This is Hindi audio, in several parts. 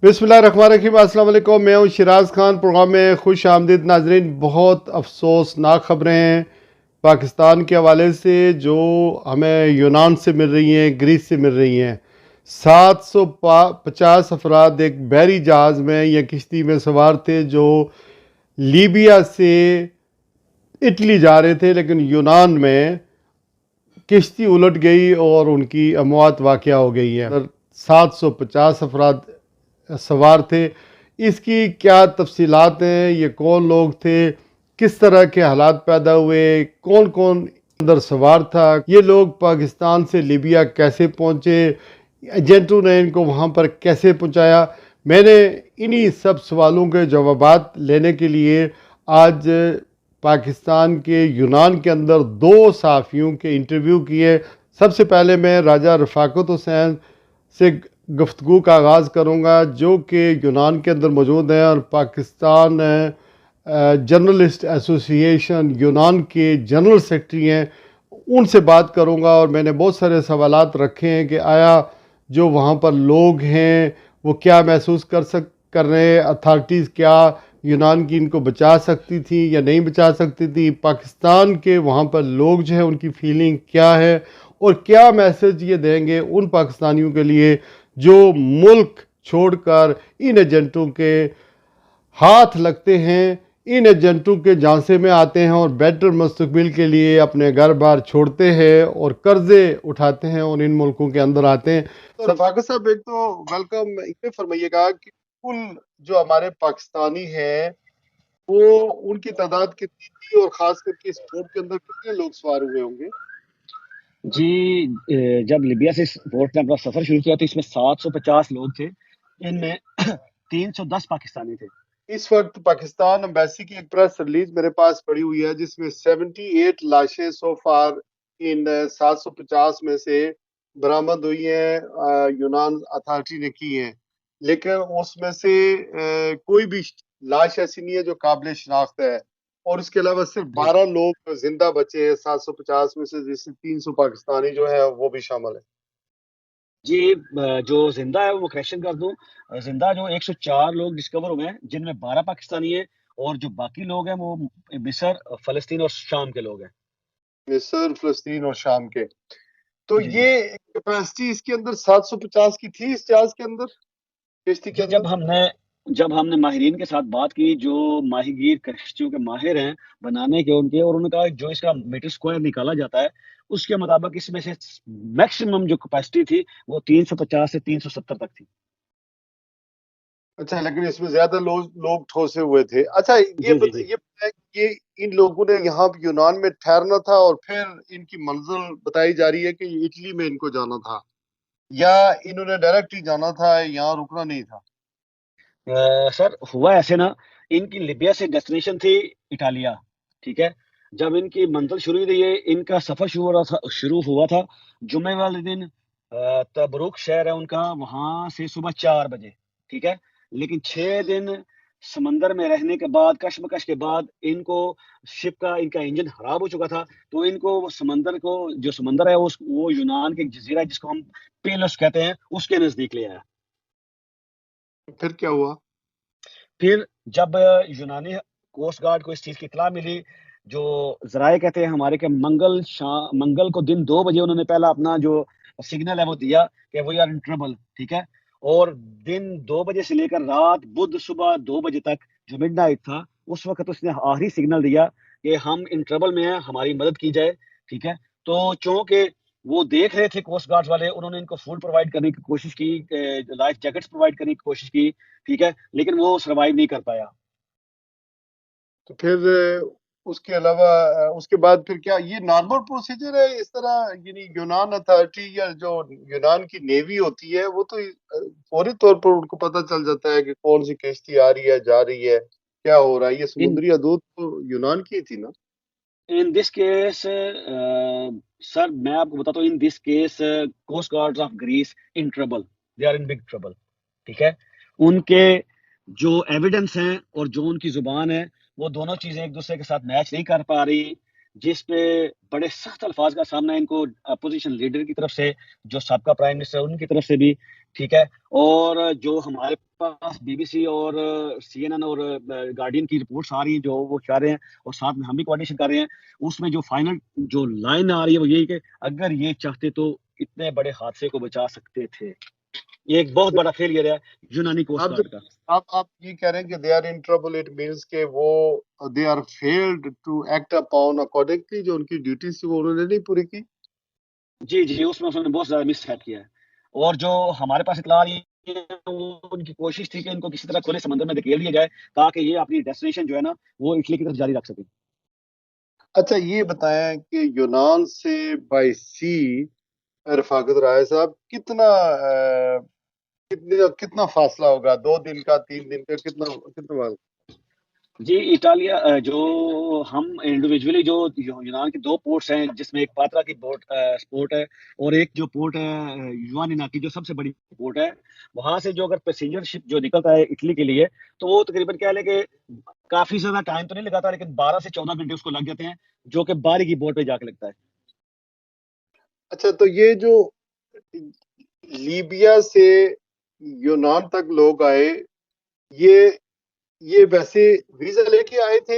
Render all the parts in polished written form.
बिस्मिल्लाहिर्रहमानिर्रहीम। अस्सलाम वालेकुम। मैं हूँ शिराज खान। प्रोग्राम में खुश आमदीद नाजरीन। बहुत अफसोसनाक ख़बरें हैं पाकिस्तान के हवाले से जो हमें यूनान से मिल रही हैं, ग्रीस से मिल रही हैं। 750 अफराद एक बहरी जहाज़ में या किश्ती में सवार थे जो लीबिया से इटली जा रहे थे, लेकिन यूनान में किश्ती उलट गई और उनकी अमवात वाक़या हो गई है। 750 अफराद सवार थे। इसकी क्या तफसीलात हैं, ये कौन लोग थे, किस तरह के हालात पैदा हुए, कौन कौन अंदर सवार था, ये लोग पाकिस्तान से लीबिया कैसे पहुँचे, एजेंटों ने इनको वहाँ पर कैसे पहुँचाया। मैंने इन्हीं सब सवालों के जवाबात लेने के लिए आज पाकिस्तान के यूनान के अंदर दो सहाफ़ियों के इंटरव्यू किए। सबसे पहले मैं राजा रफ़ाकत हुसैन से गुफ्तगू का आगाज़ करूँगा, जो कि यूनान के अंदर मौजूद हैं और पाकिस्तान जर्नलिस्ट एसोसिएशन यूनान के जनरल सेक्रेटरी हैं। उनसे बात करूँगा और मैंने बहुत सारे सवालात रखे हैं कि आया जो वहाँ पर लोग हैं वो क्या महसूस कर रहे हैं, अथॉरिटीज़ क्या यूनान की इनको बचा सकती थी या नहीं बचा सकती थी, पाकिस्तान के वहाँ पर लोग जो है उनकी फीलिंग क्या है और क्या मैसेज ये देंगे उन पाकिस्तानियों के लिए जो मुल्क छोड़कर इन एजेंटों के हाथ लगते हैं, इन एजेंटों के झांसे में आते हैं और बेटर मुस्तकबिल के लिए अपने घर बार छोड़ते हैं और कर्जे उठाते हैं और इन मुल्कों के अंदर आते हैं। तो रफाकत साहब, एक तो वेलकम। इतने फरमाइएगा कि कुल जो हमारे पाकिस्तानी हैं वो उनकी तादाद कितनी थी और ख़ास करके इस बोट के अंदर कितने लोग सवार हुए होंगे? जी, जब लिबिया से इस बोट ने अपना सफर शुरू किया तो इसमें 750 लोग थे। इनमें 310 पाकिस्तानी थे। इस वक्त पाकिस्तान एम्बेसी की एक प्रेस रिलीज मेरे पास पड़ी हुई है जिसमें 78 लाशें सो फार इन 750 में से बरामद हुई हैं, यूनान अथॉरिटी ने की हैं। लेकिन उसमें से कोई भी लाश ऐसी नहीं है जो काबिल शनाख्त है और इसके अलावा सिर्फ जी 12 लोग जिंदा बचे हैं 750 में से, जिसमें 300 पाकिस्तानी जो है वो भी शामिल है। जी, जो जिंदा है वो करेक्शन कर दूं, जिंदा जो 104 लोग डिस्कवर हुए हैं जिनमें 12 पाकिस्तानी है और जो बाकी लोग हैं वो मिस्र, फलस्तीन और शाम के लोग हैं। मिस्र, फलस्तीन और शाम के। तो जी जी ये कैपेसिटी इसके अंदर 750 की थी इस जहाज के अंदर, किश्ती के जी, अंदर। जब हमने माहिरीन के साथ बात की जो माहीगीर कश्तियों के माहिर हैं बनाने के उनके, और उन्होंने कहा जो इसका मीटर स्क्वायर निकाला जाता है उसके मुताबिक इसमें से मैक्सिमम जो कैपेसिटी थी वो 350 से 370 तक थी। अच्छा, लेकिन इसमें ज्यादा लोग ठोसे हुए थे। अच्छा, जी जी जी। ये बताएं कि ये इन लोगों ने यहाँ यूनान में ठहरना था और फिर इनकी मंजिल बताई जा रही है कि इटली में इनको जाना था, या इन्होंने डायरेक्ट ही जाना था, यहाँ रुकना नहीं था? सर हुआ ऐसे ना, इनकी लिबिया से डेस्टिनेशन थी इटालिया, ठीक है। जब इनकी मंजिल शुरू हुई थी, ये इनका सफर शुरू हुआ था जुमे वाले दिन। तबरुक शहर है उनका, वहां से सुबह 4 बजे, ठीक है। लेकिन 6 दिन समंदर में रहने के बाद, कश्मकश के बाद, इनको शिप का इनका इंजन खराब हो चुका था। तो इनको जो समंदर है वो यूनान के एक जजीरा है जिसको हम पेलोस कहते हैं, उसके नजदीक ले आया। फिर क्या हुआ? फिर जब यूनानी कोस्ट गार्ड को इस चीज़ की इत्तला मिली, जो ज़राए कहते हैं हमारे कि मंगल को दिन 2 बजे उन्होंने पहला अपना जो सिग्नल है वो दिया कि वी आर इन ट्रबल, ठीक है। और दिन 2 बजे से लेकर रात बुध सुबह 2 बजे तक जो मिडनाइट था, उस वक़्त उसने आखिरी सिग्नल दिया कि हम इन ट्रबल में हैं, हमारी मदद की जाए, ठीक है। तो चूँकि वो देख रहे थे कोस्ट गार्ड्स वाले, उन्होंने इनको फूड प्रोवाइड करने की कोशिश की, लाइफ जैकेट्स प्रोवाइड करने की कोशिश की, ठीक है, लेकिन वो सर्वाइव नहीं कर पाया। तो फिर उसके अलावा उसके बाद फिर क्या ये नॉर्मल प्रोसीजर है इस तरह? यानी यूनान अथॉरिटी या जो यूनान की नेवी होती है वो तो फौरी तौर पर उनको पता चल जाता है कि कौन सी किश्ती आ रही है, जा रही है, क्या हो रहा है। ये इन समुद्री हदूद तो यूनान की थी ना? इन दिस केस सर मैं आपको बताता हूँ, in this case coast guards of Greece in trouble, they are in big trouble, ठीक है। उनके जो एविडेंस हैं और जो उनकी जुबान है, वो दोनों चीजें एक दूसरे के साथ मैच नहीं कर पा रही, जिस पे बड़े सख्त अल्फाज का सामना इनको अपोजिशन लीडर की तरफ से, जो सबका प्राइम मिनिस्टर उनकी तरफ से भी, ठीक है। और जो हमारे पास बीबीसी और सीएनएन और गार्डियन की रिपोर्ट्स आ रही हैं जो वो चाह रहे हैं, और साथ में हम भी कोऑर्डिनेशन कर रहे हैं। उसमें जो फाइनल जो लाइन आ रही है वो यही कि अगर ये चाहते तो इतने बड़े हादसे को बचा सकते थे। ये एक बहुत बड़ा फेलियर है यूनानी कोस्ट आप जो गार्ड का। आप ये कह रहे हैं कि they are in trouble, it means के वो they are failed to act upon accordingly, जो उनकी ड्यूटी थी वो उन्होंने नहीं पूरी की। जी, जी, उसमें उसने बहुत ज़्यादा मिसहैप किया है। और जो हमारे पास इत्तला आ रही है, वो उनकी कोशिश थी कि इनको किसी तरह खुले समंदर में धकेल दिया जाए, ताकि ये अपनी डेस्टिनेशन जो है ना, वो इटली की तरफ जारी रख सकें। अच्छा, ये बताएं कि यूनान से बाय सी रफाकत राय साहब कितना फासला होगा, 2 दिन का, 3 दिन का, कितना कितना जी, इटालिया जो हम इंडिविजुअली जो यूनान के 2 पोर्ट्स हैं, जिसमें एक पात्रा की पोर्ट है, और एक जो पोर्ट है यूआनिना की, जो सबसे बड़ी पोर्ट है। वहाँ से जो अगर पैसेंजर शिप जो निकलता है इटली के लिए, तो वो तकरीबन क्या है कि काफ़ी ज़्यादा टाइम तो नहीं लगाता, लेकिन 12 से 14 घंटे उसको लग जाते हैं, जो कि बारी की बोट पे जाके लगता है। अच्छा, तो ये जो लीबिया से यूनान तक लोग आए, ये ये वैसे वीजा लेके आए थे,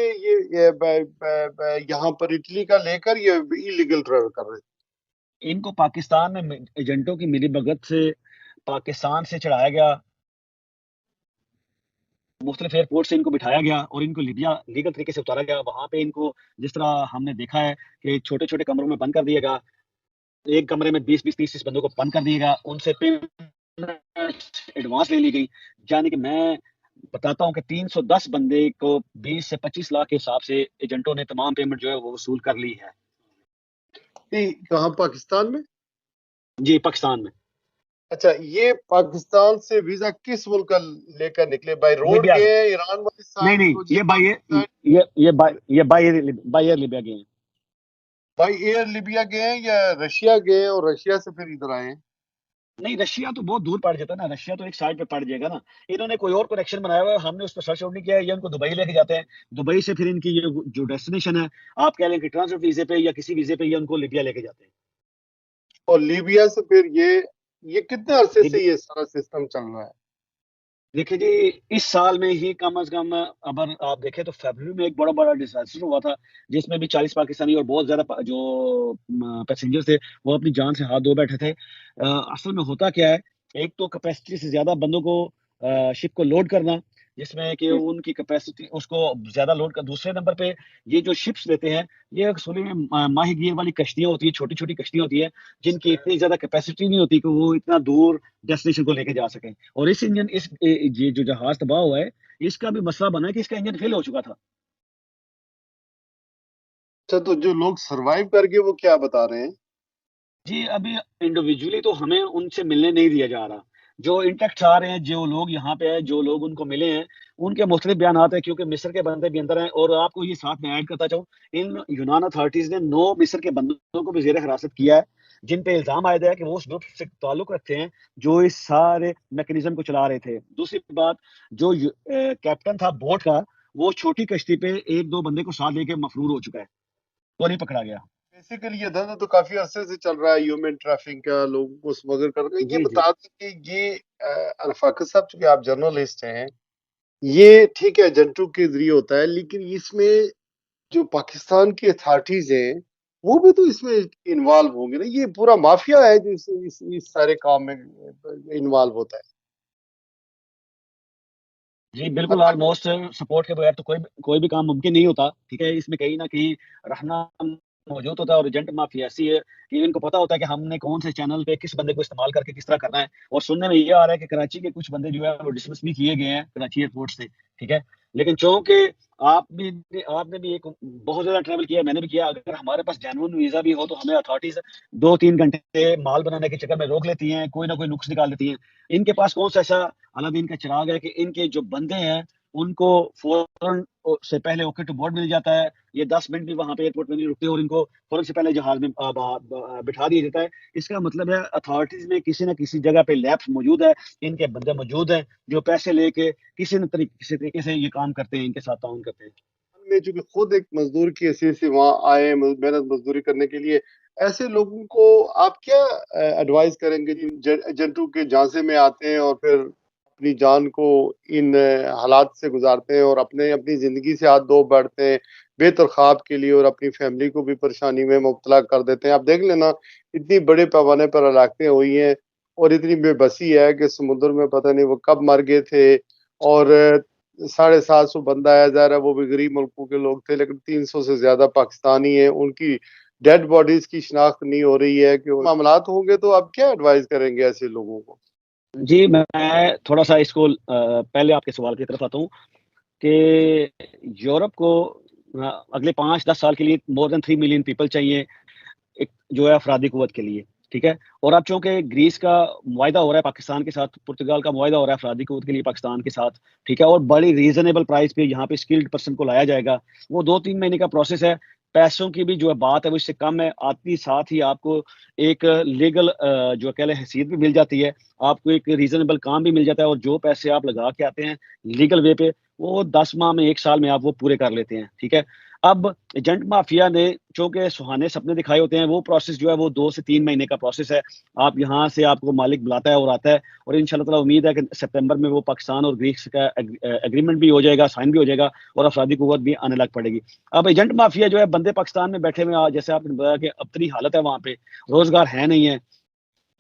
यहाँ पर इटली का लेकर, ये इलीगल ट्रैवल कर रहे थे? इनको पाकिस्तान में एजेंटों की मिलीभगत से पाकिस्तान से चढ़ाया गया, मुख्तलिफ एयरपोर्ट से इनको बिठाया गया और इनको लीबिया लीगल तरीके से उतारा गया। वहाँ पे इनको जिस तरह हमने देखा है कि छोटे-छोटे कमरों में बंद कर दिया गया। एक कमरे में 20-20, 30-30 बंदों को बंद कर दिया गया। उनसे पेमेंट एडवांस ले ली गई। यानी कि मैं बताता हूँ कि 310 बंदे को 20 से 25 लाख के हिसाब से एजेंटों ने तमाम पेमेंट जो है वो वसूल कर ली है। नहीं, कहाँ, पाकिस्तान में? जी, पाकिस्तान में। अच्छा, ये पाकिस्तान से वीजा किस मुल्क का लेकर निकले? बाय रोड लीबिया गए से। हैं ईरान वाली नहीं, साइड नहीं, को, या पाकिस्तान? ये बाय एयर लीबिया गए हैं। बाय एयर लीबिया गए हैं या रशिया गए हैं और रशिया से फिर इधर आए हैं? नहीं, रशिया तो बहुत दूर पड़ जाता है ना, रशिया तो एक साइड पे पड़ जाएगा ना। इन्होंने कोई और कनेक्शन बनाया हुआ है, हमने उस पर सर्च आउट नहीं किया है, ये उनको दुबई लेके जाते हैं। दुबई से फिर इनकी ये जो डेस्टिनेशन है, आप कह लें कि ट्रांजिट वीज़े पे या किसी वीज़े पे ये उनको लीबिया लेके जाते हैं। और लीबिया से फिर ये कितने अरसे लीबि से ये सारा सिस्टम चल रहा है? देखिए जी, इस साल में ही कम से कम अगर आप देखें तो फरवरी में एक बड़ा-बड़ा डिज़ास्टर हुआ था, जिसमें भी 40 पाकिस्तानी और बहुत ज़्यादा प जो पैसेंजर थे, वो अपनी जान से हाथ धो बैठे थे। असल में होता क्या है, एक तो कैपेसिटी से ज़्यादा बंदों को शिप को लोड करना, जिसमें कि उनकी कैपेसिटी उसको ज़्यादा लोड कर। दूसरे नंबर पे ये जो शिप्स लेते हैं, ये एक्चुअली में माहीगीर वाली कश्तियाँ होती हैं, छोटी-छोटी कश्तियाँ होती हैं, जिनकी इतनी ज़्यादा कैपेसिटी नहीं होती कि वो इतना दूर डेस्टिनेशन को लेके जा सकें। और ये जो जहाज तबाह हुआ है, इसका भी मसला बना है कि इसका इंजन फेल हो चुका था। अच्छा, तो जो लोग सरवाइव कर गए वो क्या बता रहे हैं? जी, अभी इंडिविजुअली तो हमें उनसे मिलने नहीं दिया जा रहा। जो इंटैक्ट आ रहे हैं, जो लोग यहाँ पे हैं, जो लोग उनको मिले हैं, उनके मुख्तलिफ बयानात हैं, क्योंकि मिस्र के बंदे भी अंदर हैं। और आपको ये साथ में ऐड करता चाहूँ, इन यूनान अथॉरिटीज़ ने 9 मिस्र के बंदों को भी ज़ेर हिरासत किया है, जिन पे इल्ज़ाम आयद है कि वो उस ग्रुप से ताल्लुक रखते हैं, जो इस सारे मैकेनिज़्म को चला रहे थे। दूसरी बात, जो कैप्टन था बोट का, वो छोटी कश्ती पे 1-2 बंदे को साथ लेके मफरूर हो चुका है, वो नहीं पकड़ा गया। बेसिकली ये धंधा तो काफी अरसे से चल रहा है, ह्यूमन ट्रैफिकिंग का, लोगों को स्मगल कर रहे हैं। ये जी, जी। बता दें कि ये रफाकत साहब, चूंकि आप जर्नलिस्ट हैं, ये ठीक है एजेंटों के जरिए होता है, लेकिन इसमें जो पाकिस्तान की अथॉरिटीज हैं वो भी तो इसमें इन्वॉल्व होंगे ना? ये पूरा माफिया है जो इस सारे काम में इन्वॉल्व होता है। जी, बिल्कुल, अब ऑलमोस्ट सपोर्ट के बगैर तो कोई भी काम मुमकिन नहीं होता, ठीक है? इसमें कहीं न कहीं रहना मौजूद होता है, और एजेंट माफ़िया ऐसी है कि इनको पता होता है कि हमने कौन से चैनल पे किस बंदे को इस्तेमाल करके किस तरह करना है। और सुनने में ये आ रहा है कि कराची के कुछ बंदे जो है वो डिसमिस भी किए गए हैं कराची एयरपोर्ट से, ठीक है? लेकिन चूँकि आपने भी एक बहुत ज़्यादा ट्रैवल किया है, मैंने भी किया। अगर हमारे पास जेन्युइन वीज़ा भी हो तो हमें अथॉरिटीज़ 2-3 घंटे माल बनाने के चक्कर में रोक लेती हैं, कोई ना कोई नुक्स निकाल देती हैं। इनके पास कौन-सा ऐसा अलादीन का चिराग है कि इनके जो बंदे हैं, उनको फ़ौरन से पहले ओके टू बोर्ड मिल जाता है। ये 10 मिनट भी वहाँ पे एयरपोर्ट में नहीं रुकते और इनको फ़ौरन से पहले जहाज़ में बिठा दिया जाता है। इसका मतलब है अथॉरिटीज़ में किसी न किसी जगह पे लैप्स मौजूद है, इनके बंदे मौजूद हैं, जो पैसे लेके किसी तरीके से ये काम करते हैं, इनके साथ ताउन करते हैं। में चूंकि खुद एक मजदूर की हैसियत से वहां आए, मेहनत मजदूरी करने के लिए, ऐसे लोगों को आप क्या एडवाइस करेंगे, जिन एजेंटों के झांसे में आते हैं और फिर अपनी जान को इन हालात से गुजारते हैं और अपनी ज़िंदगी से हाथ धो बैठते हैं बेहतर ख्वाब के लिए और अपनी फैमिली को भी परेशानी में मुब्तला कर देते हैं। आप देख लेना इतनी बड़े पैमाने पर हलाकतें हुई हैं और इतनी बेबसी है कि समुद्र में पता नहीं वो कब मर गए थे और 750 बंदा है, ज़ाहिर है वो भी गरीब मुल्कों के लोग थे, लेकिन 300 से ज़्यादा पाकिस्तानी हैं, उनकी डेड बॉडीज़ की शिनाख्त नहीं हो रही है कि मामलात होंगे, तो आप क्या एडवाइस करेंगे ऐसे लोगों को? जी, मैं थोड़ा-सा इसको पहले आपके सवाल की तरफ आता हूँ कि यूरोप को अगले 5-10 साल के लिए मोर देन 3 मिलियन पीपल चाहिए, एक जो है अफ़रादी क़ुव्वत के लिए, ठीक है? और अब चूँकि ग्रीस का मुआहिदा हो रहा है पाकिस्तान के साथ, पुर्तगाल का मुआहिदा हो रहा है अफ़रादी क़ुव्वत के लिए पाकिस्तान के साथ, ठीक है? और बड़ी रीज़नेबल प्राइस पे यहाँ पे स्किल्ड पर्सन को लाया जाएगा। वो 2-3 महीने का प्रोसेस है, पैसों की भी जो है बात है वो इससे कम है, आती साथ ही आपको एक लीगल जो कह लें हैसियत भी मिल जाती है, आपको एक रीज़नेबल काम भी मिल जाता है और जो पैसे आप लगा के आते हैं लीगल वे पे, वो 10 माह में 1 साल में आप वो पूरे कर लेते हैं, ठीक है? अब एजेंट माफिया ने चूँकि सुहाने सपने दिखाए होते हैं, वो प्रोसेस जो है वो 2 से 3 महीने का प्रोसेस है। आप यहाँ से आपको मालिक बुलाता है और आता है और इंशाअल्लाह ताला उम्मीद है कि सितंबर में वो पाकिस्तान और ग्रीस का एग्रीमेंट भी हो जाएगा, साइन भी हो जाएगा और अफ़रादी क़ुव्वत भी आने लग पड़ेगी। अब एजेंट माफिया जो है बंदे पाकिस्तान में बैठे हुए हैं, जैसे आपने बताया कि अबतरी हालत है वहाँ पे, रोज़गार है नहीं है।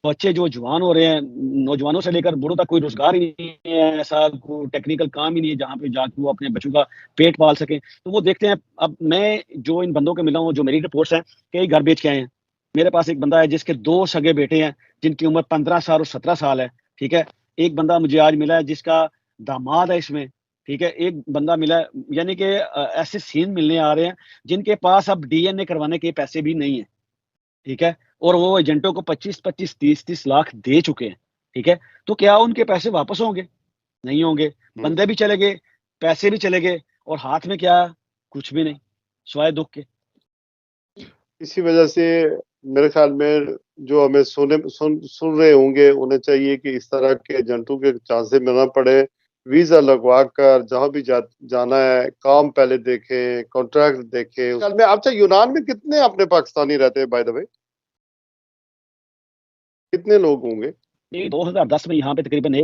बच्चे जो जवान हो रहे हैं, नौजवानों से लेकर बूढ़ों तक कोई रोज़गार ही नहीं है, ऐसा कोई टेक्निकल काम ही नहीं है जहाँ पे जाके वो अपने बच्चों का पेट पाल सकें। तो वो देखते हैं अब मैं जो इन बंदों को मिला हूँ, जो मेरी रिपोर्ट्स हैं, कई घर बेच के आए हैं। मेरे पास एक बंदा है जिसके 2 सगे बेटे हैं, जिनकी उम्र 15 साल और 17 साल है, ठीक है? एक बंदा मुझे आज मिला है जिसका दामाद है इसमें, ठीक है? एक बंदा मिला है यानी कि ऐसे सीन मिलने आ रहे हैं, जिनके पास अब डीएनए करवाने के पैसे भी नहीं है। ठीक है? और वो एजेंटों को 25-25, 30-30 लाख दे चुके हैं, ठीक है? तो क्या उनके पैसे वापस होंगे? नहीं होंगे। हुँ। बंदे भी चले गए, पैसे भी चले गए और हाथ में क्या? कुछ भी नहीं, सिवाय दुःख के। इसी वजह से मेरे ख़्याल में जो हमें सुन रहे होंगे, उन्हें चाहिए कि इस तरह के एजेंटों के झांसे में ना पड़े, वीज़ा लगवा कर जहाँ भी जाना है, काम पहले देखें, कॉन्ट्रैक्ट देखें। ख़्याल में अच्छा यूनान में कितने अपने पाकिस्तानी रहते हैं बाय द वे? कितने लोग होंगे? ये 2010 में यहाँ पे तकरीबन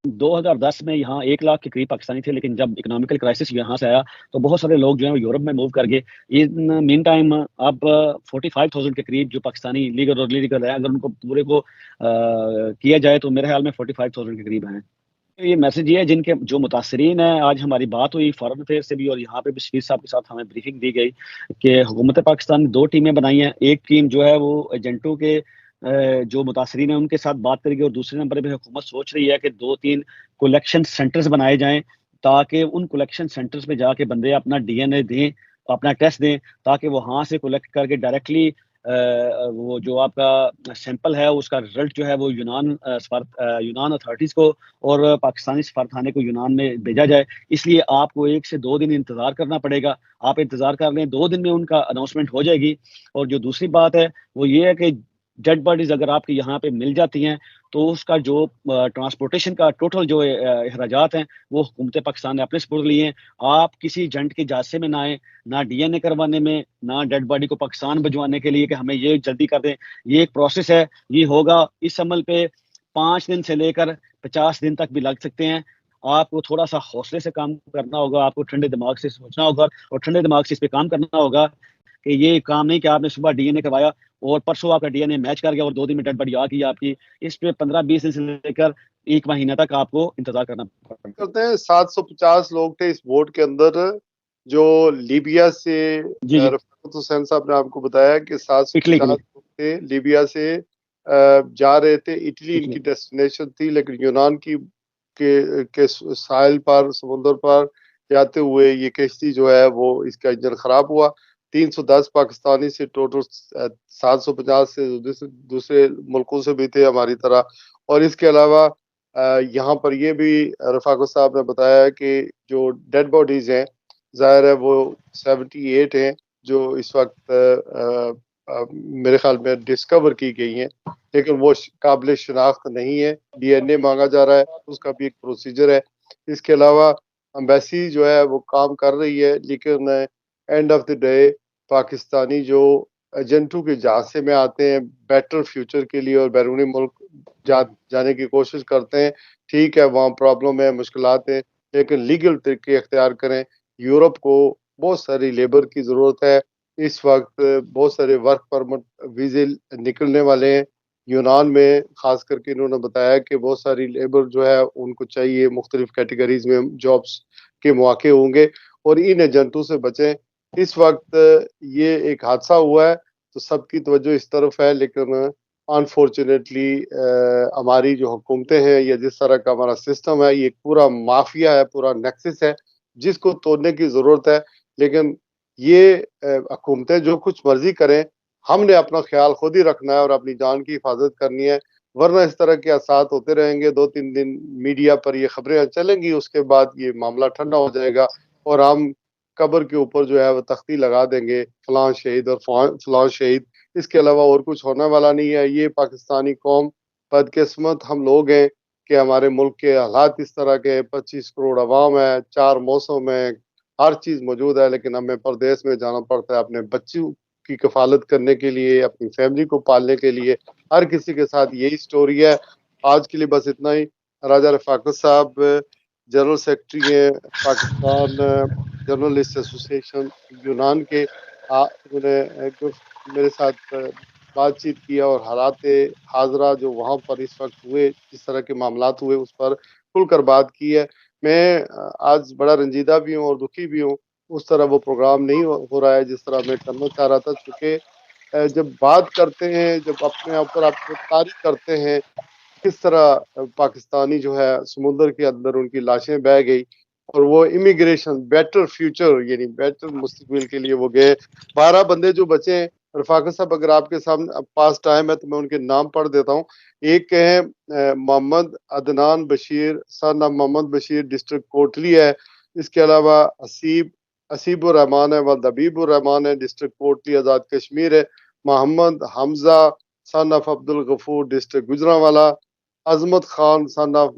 2010 में यहाँ 1 लाख के करीब पाकिस्तानी थे, लेकिन जब इकोनॉमिकल क्राइसिस यहाँ से आया, तो बहुत सारे लोग जो हैं वो यूरोप में मूव कर गए। इन मीन टाइम अब 45,000 के करीब जो पाकिस्तानी लीगल और इल्लीगल हैं, अगर उनको पूरे को किया जाए तो मेरे ख़्याल में 45,000 के करीब हैं। तो ये मैसेज ये है जिनके जो मुतासरीन हैं, आज हमारी बात हुई फ़ॉरेन अफेयर से भी और यहाँ पे भी शफ़ीर साहब के साथ हमें ब्रीफिंग दी गई कि हुकूमत पाकिस्तान ने 2 टीमें बनाई हैं। एक टीम जो है वो एजेंटों के जो मुतासरीन हैं उनके साथ बात करेगी और दूसरे नंबर पे हुकूमत सोच रही है कि 2-3 कलेक्शन सेंटर्स बनाए जाएँ, ताकि उन कलेक्शन सेंटर्स पे जाके बंदे अपना डीएनए दें, अपना टेस्ट दें, ताकि वहाँ से कलेक्ट करके डायरेक्टली वो जो आपका सैंपल है उसका रिज़ल्ट जो है वो यूनान अथॉरिटीज़ को और पाकिस्तानी सफारतखाने को यूनान में भेजा जाए। इसलिए आपको 1 से 2 दिन इंतज़ार करना पड़ेगा। आप इंतज़ार कर लें, 2 दिन में उनका अनाउंसमेंट हो जाएगी। और जो दूसरी बात है, वो ये है कि डेड बॉडीज़ अगर आपके यहाँ पे मिल जाती हैं, तो उसका जो ट्रांसपोर्टेशन का टोटल जो अखराजात हैं, वो हुकूमत पाकिस्तान ने अपने सुपुर्द लिए हैं। आप किसी एजेंट के झांसे में ना आएँ, ना डीएनए करवाने में, ना डेड बॉडी को पाकिस्तान भिजवाने के लिए कि हमें ये जल्दी कर दें। ये एक प्रोसेस है, ये होगा इस अमल पे 5 दिन से लेकर 50 दिन तक भी लग सकते हैं। आपको थोड़ा-सा हौसले से काम करना होगा, आपको ठंडे दिमाग से सोचना होगा और ठंडे दिमाग से इस पे काम करना होगा कि ये काम नहीं कि आपने सुबह डीएनए करवाया और परसों आपका डीएनए मैच कर गया और 2 दिन में डेड बॉडी आ गई आपकी। इस पे 15-20 दिन से लेकर 1 महीना तक आपको इंतज़ार करना पड़ेगा। करते हैं 750 लोग थे इस बोट के अंदर, जो लीबिया से जी, जी। रफ़ीक़ुत हुसैन साहब ने आपको बताया कि इटली के 750 लिए, लोग थे, लीबिया से जा रहे थे, इटली इटली। इनकी डेस्टिनेशन थी, लेकिन यूनान के साहिल पर, समुद्र पर जाते हुए ये किश्ती जो है वो इसका इंजन खराब हुआ। 310 पाकिस्तानी से टोटल 750 से दूसरे दूसरे मुल्कों से भी थे हमारी तरह। और इसके अलावा यहाँ पर ये भी रफ़ाक़ुत साहब ने बताया कि जो डेड बॉडीज़ हैं, ज़ाहिर है वो 78 हैं, जो इस वक़्त मेरे ख़्याल में डिस्कवर की गई हैं, लेकिन वो काबिल शिनाख्त नहीं है। डीएनए माँगा जा रहा है, उसका भी एक प्रोसीजर है। इसके अलावा एम्बेसी जो है वो काम कर रही है, लेकिन end of the day Pakistani जो एजेंटों के झांसे में आते हैं, बेटर फ्यूचर के लिए और बैरूनी मुल्क जाने की कोशिश करते हैं, ठीक है, वहाँ प्रॉब्लम है, मुश्किलात हैं, लेकिन लीगल तरीके इख्तियार करें। यूरोप को बहुत सारी लेबर की ज़रूरत है। इस वक़्त बहुत सारे वर्क परमिट वीज़े निकलने वाले हैं। यूनान में ख़ास करके इन्होंने बताया कि बहुत सारी लेबर जो है उनको चाहिए, मुख्तलिफ़ कैटेगरीज़ में जॉब्स के मौके होंगे और इन एजेंटों से बचें। इस वक़्त ये एक हादसा हुआ है, तो सबकी तवज्जो इस तरफ है, लेकिन अनफॉर्चुनेटली हमारी जो हुकूमतें हैं या जिस तरह का हमारा सिस्टम है, ये पूरा माफिया है, पूरा नेक्सस है, जिसको तोड़ने की ज़रूरत है। लेकिन ये हुकूमतें जो कुछ मर्ज़ी करें, हमने अपना ख़्याल खुद ही रखना है और अपनी जान की हिफाज़त करनी है, वरना इस तरह के हादसात होते रहेंगे, 2-3 दिन मीडिया पर ये खबरें चलेंगी, उसके बाद ये मामला ठंडा हो जाएगा और हम कब्र के ऊपर जो है वो तख्ती लगा देंगे, फलाँ शहीद और फलाँ शहीद। इसके अलावा और कुछ होने वाला नहीं है। ये पाकिस्तानी कौम बदकिस्मत हम लोग हैं कि हमारे मुल्क के हालात इस तरह के 25 करोड़ अवाम है, 4 मौसम है, हर चीज़ मौजूद है, लेकिन हमें परदेस में जाना पड़ता है अपने बच्चों की कफ़ालत करने के लिए, अपनी फैमिली को पालने के लिए। हर किसी के साथ यही स्टोरी है। आज के लिए बस इतना ही। राजा रफ़ाकत साहब जनरल सेक्रेटरी हैं पाकिस्तान जर्नलिस्ट एसोसिएशन यूनान के। उन्होंने जो मेरे साथ बातचीत किया और हालात हाज़रा जो वहाँ पर इस वक़्त हुए, जिस तरह के मामलात हुए, उस पर खुलकर बात की है। मैं आज बड़ा रंजीदा भी हूँ और दुखी भी हूँ। उस तरह वो प्रोग्राम नहीं हो रहा है जिस तरह मैं करना चाह रहा था, चूँकि जब बात करते हैं, जब अपने ऊपर आप तारीफ़ करते हैं किस तरह पाकिस्तानी जो है समुद्र के अंदर उनकी लाशें बह गई और वो इमिग्रेशन बेटर फ्यूचर यानी बेटर मुस्तकबिल के लिए वो गए। 12 बंदे जो बचे हैं, रफाकत साहब अगर आपके सामने पास टाइम है तो मैं उनके नाम पढ़ देता हूँ। एक के हैं Mohammad Adnan Bashir, son of Mohammad Bashir, district Kotli है। इसके अलावा हसीबुर रहमान है, व दबीबुर रहमान है, डिस्ट्रिक्ट कोटली आज़ाद कश्मीर है। Mohammad Hamza son of Abdul Ghafoor, district Gujranwala. Azmat Khan son of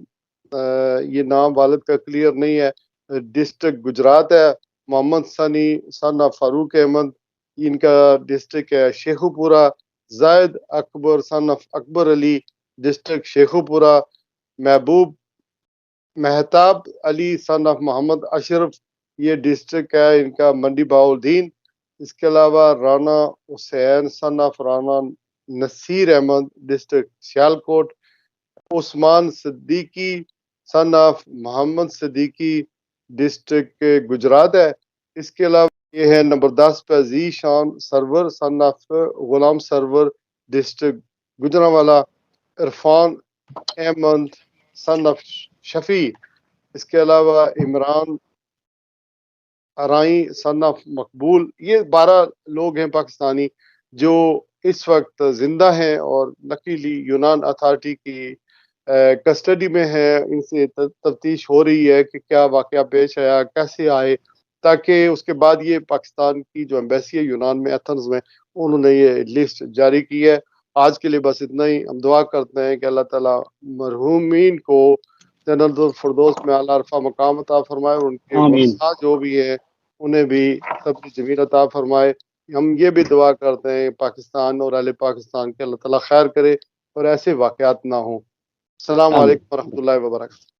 ये नाम वालिद का क्लियर नहीं है, डिस्ट्रिक्ट गुजरात है। मोहम्मद सनी सन ऑफ फारूक अहमद, इनका डिस्ट्रिक्ट है Sheikhupura. Zaid Akbar son of Akbar Ali, district Sheikhupura. Mehboob Mehtab Ali son of Mohammad Ashraf, ये डिस्ट्रिक्ट है इनका मंडी बाउद्दीन। इसके अलावा Rana Hussain son of Rana Naseer Ahmed, district Sialkot. Usman Siddiqui son of Mohammad Siddiqui, district Gujrat है। इसके अलावा ये है नंबर 10 पे Zeeshan Sarwar son of Ghulam Sarwar, district Gujranwala. Irfan Ahmed son of Shafi. इसके अलावा इमरान अराई सन ऑफ मकबूल। ये 12 लोग हैं पाकिस्तानी जो इस वक्त जिंदा हैं और नकीली यूनान अथॉरिटी की कस्टडी में है। इनसे तफ्तीश हो रही है कि क्या वाकया पेश आया, कैसे आए, ताकि उसके बाद ये पाकिस्तान की जो एम्बेसी है यूनान में एथेंस में, उन्होंने ये लिस्ट जारी की है। आज के लिए बस इतना ही। हम दुआ करते हैं कि अल्लाह ताला मरहूमीन को जन्नतुल फिरदौस में आला अरफा मकाम अता फरमाए और उनके आमीन। वरसा जो भी है उन्हें भी सब्र जमील अता फरमाए। हम ये भी दुआ करते हैं पाकिस्तान और अहले पाकिस्तान के अल्लाह ताला खैर करे और ऐसे वाक़यात ना हों। अस्सलाम आमीन। वालेकुम वरहमतुल्लाहि वबरकातुहू।